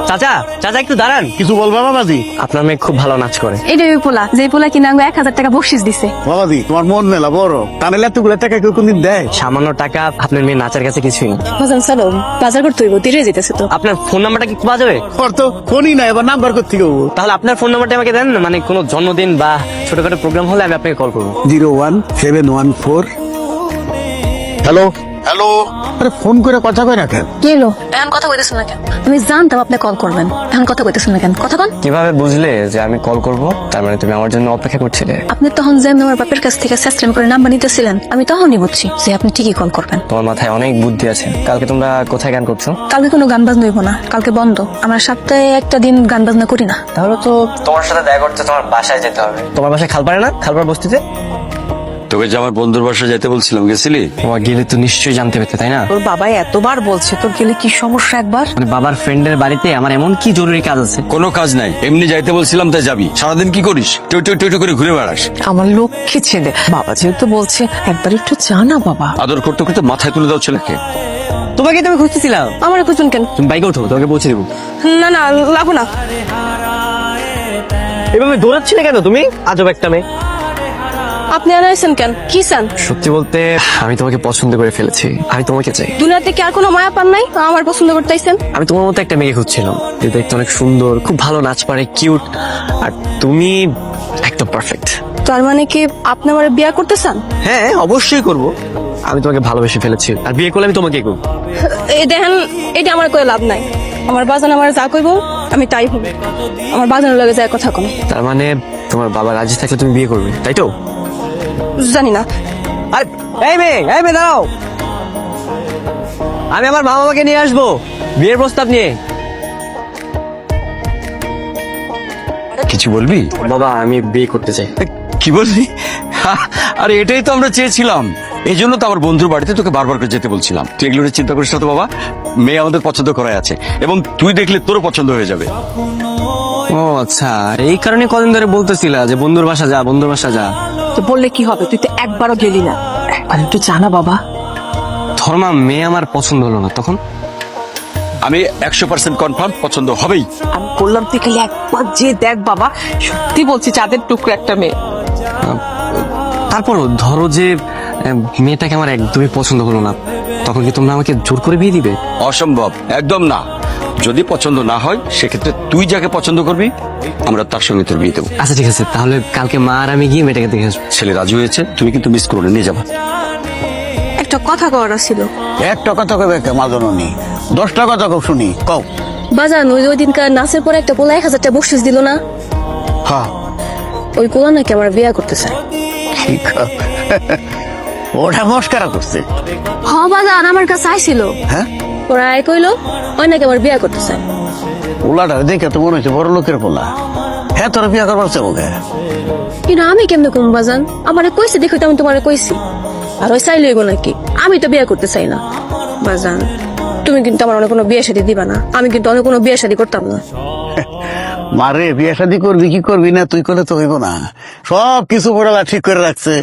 চাচা চাচা একটু দাঁড়ান। কিছু বলবা বাবাজি? আপনার মেয়ে খুব ভালো নাচ করে। এটা ওই পোলা যে পোলা কিনা 1000 টাকা বকশিস দিছে। বাবাজি তোমার মন মেলা বড়, তাহলে এতগুলো টাকা কেউ কোনদিন দেয়? সামান্য টাকা আপনার মেয়ে নাচের কাছে কিছুই না। বাজান চলো, বাজার করতে হইব, দেরি হয়ে যেতেছে তো। আপনার ফোন নাম্বারটা কি পাওয়া যাবে? ওর তো ফোনই নাই, এবার নাম্বার করতে হবো। তাহলে আপনার ফোন নাম্বারটা আমাকে দেন, মানে কোনো জন্মদিন বা ছোটখাটো প্রোগ্রাম হলে আমি আপনাকে কল করবো। 01714। হ্যালো হ্যালো, আরে ফোন করে কথা কই না কেন? কি হলো? এখন কথা কইতেছেন না কেন? আমি জানতাম আপনি কল করবেন, এখন কথা কইতেছেন না কেন? কথা কন। কিভাবে বুঝলে যে আমি কল করব? তার মানে তুমি আমার জন্য অপেক্ষা করছিলে? আপনি তখন যে আমার বাপের কাছ থেকে সিস্টেম করে নাম্বার নিতেছিলেন, আমি তখনই বুঝছি যে আপনি ঠিকই কল করবেন। তোমার মাথায় অনেক বুদ্ধি আছে। কালকে তোমরা কোথায় গান করছো? কালকে কোনো গান বাজনা হইব না, কালকে বন্ধ। আমরা সপ্তাহে একটা দিন গান বাজনা করি না। তাহলে তো তোমার সাথে দেখা করতে তোমার বাসায় যেতে হবে। তোমার বাসায় খালপাড়ে না? খালপাড় বস্তিতে। তোকে যে আমার বন্ধুর বাসায় যেতে বলছিলাম, গেছিলি? তোমার গেলে তো নিশ্চয়ই জানতে পেতে, তাই না? তোর বাবা এতবার বলছে, তোর গেলে কি সমস্যা একবার? মানে বাবার ফ্রেন্ডের বাড়িতে আমার এমন কি জরুরি কাজ আছে? কোনো কাজ নাই, এমনি যাইতে বলছিলাম তাই যাবি। সারাদিন কি করিস? টই করে ঘুরে বেড়াস। আমার লক্ষ্মী ছেলে, বাবা যেহেতু বলছে একবার একটু চা না বাবা। আদর করতে করতে মাথায় তুলে দাও ছেলেকে। তোমাকে তো আমি খুঁজতেছিলাম। আমার খুঁজুন কেন? তুমি বাইকে ওঠো, তোমাকে পৌঁছে দেবো। না না, লাগো না। এভাবে দৌড়াচ্ছিলে কেন তুমি? আজব একটা মেয়ে। আপনি আনাইছেন কেন? কি চান? সত্যি বলতে আমি তোমাকে পছন্দ করে ফেলেছি। আমি তোমাকে চাই। দুনিয়াতে কি আর কোনো মায়া পান নাই আমার পছন্দ করতে আইছেন? আমি তোমার মতো একটা মেয়ে খুঁজছিলাম, যে দেখতে অনেক সুন্দর, খুব ভালো নাচ পারে, কিউট, আর তুমি একদম পারফেক্ট। তার মানে কি আপনি আমার বিয়ে করতে চান? হ্যাঁ, অবশ্যই করব। আমি তোমাকে ভালোবেসে ফেলেছি, আর বিয়ে করলে আমি তোমাকে করব। এই দেখেন, এটা আমার কোনো লাভ নাই। আমার বাজান আমার যা কইব আমি তাই হব। আমার বাজানের লগে যায় কথা কম। তার মানে তোমার বাবা রাজি থাকলে তুমি বিয়ে করবে, তাই তো? জানি না। আরে এই মেয়ে দাঁড়াও। আমি আমার মা বাবাকে নিয়ে আসবো বিয়ের প্রস্তাব নিয়ে। কিছু বলবি? বাবা, আমি বিয়ে করতে চাই। কি বলবি? আরে এটাই তো আমরা চেয়েছিলাম। এই জন্য তো আমার বন্ধুর বাড়িতে তোকে বারবার করে যেতে বলছিলাম। তুই এগুলো নিয়ে চিন্তা করিস না তো বাবা। মেয়ে আমাদের পছন্দ করাই আছে, এবং তুই দেখলে তোরও পছন্দ হয়ে যাবে। ও আচ্ছা, এই কারণে কদিন ধরে বলতেছিলা যে বন্ধুর বাসা যা, বন্ধুর বাসা যা। তো বললে কি হবে? তুই তো একবারও গেলি না, একবার একটু চা না বাবা। ধর্মা, মেয়ে আমার পছন্দ হলো না, তখন? আমি 100% কনফার্ম পছন্দ হবেই। আমি বললাম তুই খালি একবার যে দেখ বাবা, সত্যি বলছি চাঁদের টুকরো একটা মেয়ে। তারপরও ধরো যে মেয়েটাকে আমার একদমই পছন্দ হলো না, তখন কি তোমরা আমাকে জোর করে বিয়ে দিবে? অসম্ভব, একদম না। যদি পছন্দ না হয় সেক্ষেত্রে তুই যাকে পছন্দ করবি আমরা তার সঙ্গে তোর বিয়ে দেবো। আচ্ছা ঠিক আছে, তাহলে কালকে মা আর আমি গিয়ে মেয়েটাকে দেখে আসবো। ছেলে রাজি হয়েছে, তুমি কিন্তু মিস করে নিয়ে যাবা। একটা কথা কওয়ার ছিল। একটা কথা কবে মাজননি, 10টা কথা কব শুনি, কও। বাজান ওই দিনকার নাচের পরে একটা পোলা 1000 টাকা বকশিস দিল না? হ্যাঁ, ওই পোলা নাকি আমার বিয়ে করতে চায়। ঠিক। ওটা মস্কারা করছে। হ বাজান, আমার কাছে আইছিল। হ্যাঁ, ওরা আয় কইলো ওই নাকি আমার বিয়ে করতে চায়। পোলাটা দেখে তো মনে হচ্ছে বড় লোকের পোলা। হ্যাঁ, তোর বিয়া করবার চাবো কে? কিন্তু আমি কেমনে কম বাজান? আমারে কইছে দেখো তো আমি তোমারে কইছি। আর ওই চাইলে হইব নাকি? আমি তো বিয়ে করতে চাই না বাজান। তুমি কিন্তু আমার অনেক কোনো বিয়ে শাদী দিবা না। আমি কিন্তু অনেক কোনো বিয়ে শাদী করতাম না। মারে, বিয়া শাদী করবি কি করবি না তুই করলে তো হইব না। সব কিছু বড়লা ঠিক করে রাখছে।